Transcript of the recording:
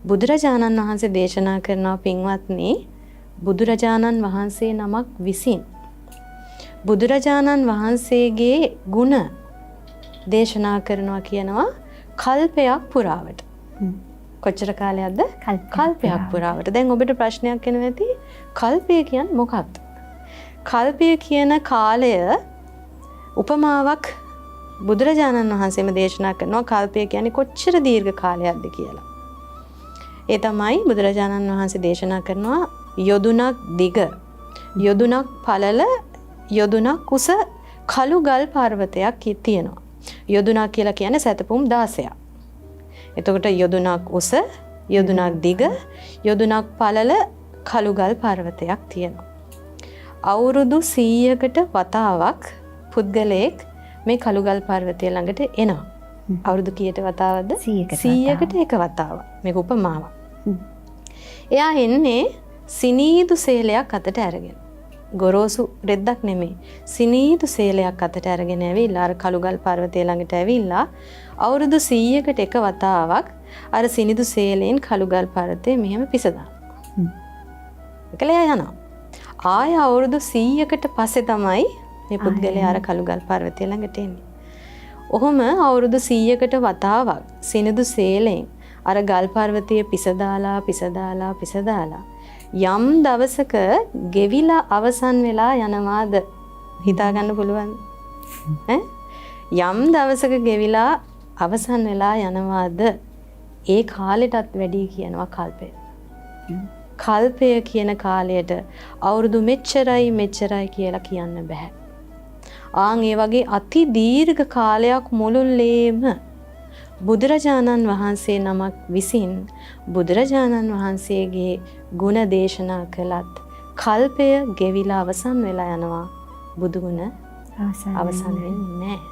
බුදුරජාණන් වහන්සේ දේශනා කරනවා පින්වත්නි බුදුරජාණන් වහන්සේ නමක් විසින් බුදුරජාණන් වහන්සේගේ ගුණ දේශනා කරනවා කියනවා කල්පයක් පුරාවට. කොච්චර කාලයක්ද? කල්පයක් පුරාවට. දැන් ඔබට ප්‍රශ්නයක් එනවා ඇති කල්පය කියන්නේ මොකක්ද? කල්පය කියන කාලය උපමාවක් බුදුරජාණන් වහන්සේම දේශනා කරනවා කල්පය කියන්නේ කොච්චර දීර්ඝ කාලයක්ද කියලා. ඒ තමයි බුදුරජාණන් වහන්සේ දේශනා කරනවා යොදුනක් දිග යොදුනක් පළල යොදුනක් උස කළු ගල් පර්වතයක් තියෙනවා. යොදුනක් කියලා කියන්නේ සැතපුම් 16ක්. එතකොට යොදුනක් උස යොදුනක් දිග යොදුනක් පළල කළු ගල් පර්වතයක් තියෙනවා. අවුරුදු 100කට වතාවක් පුද්ගලයෙක් මේ කළුගල් පර්වතය ළඟට එනවා. අවුරුදු කීයට වතාවක්ද? 100කට එක වතාවක්. මේක උපමාවක්. එයා එන්නේ සිනීදු සේලයක් අතට අරගෙන. ගොරෝසු රෙද්දක් නෙමෙයි. සිනීදු සේලයක් අතට අරගෙන ඇවිල්ලා අර කළුගල් පර්වතය ළඟට ඇවිල්ලා අවුරුදු 100කට එක වතාවක් අර සිනිදු සේලෙන් කළුගල් පර්වතේ මෙහෙම පිසදා. ඒකලයා යනවා. ආය අවුරුදු 100කට පස්සේ තමයි මේ පුද්ගලයා අර කළුගල් පර්වතය ළඟට එන්නේ. ඔහොම අවුරුදු 100කට වතාවක් සිනිදු සේලෙන් අර ගල් පර්වතයේ පිසදාලා යම් දවසක ගෙවිලා අවසන් වෙලා යනවාද හිතා ගන්න පුළුවන්ද? යම් දවසක ගෙවිලා අවසන් වෙලා යනවාද ඒ කාලෙටත් වැඩි කියනවා කල්පය. කල්පය කියන කාලයට අවුරුදු මෙච්චරයි කියලා කියන්න බෑ. ආන් ඒ වගේ අති දීර්ඝ කාලයක් මුළුල්ලේම බුදුරජාණන් වහන්සේ නමක් විසින් බුදුරජාණන් වහන්සේගේ ගුණ දේශනා කළත් කල්පය ගෙවිලා අවසන් වෙලා යනවා. බුදු ගුණ අවසන් වෙන්නේ නැහැ.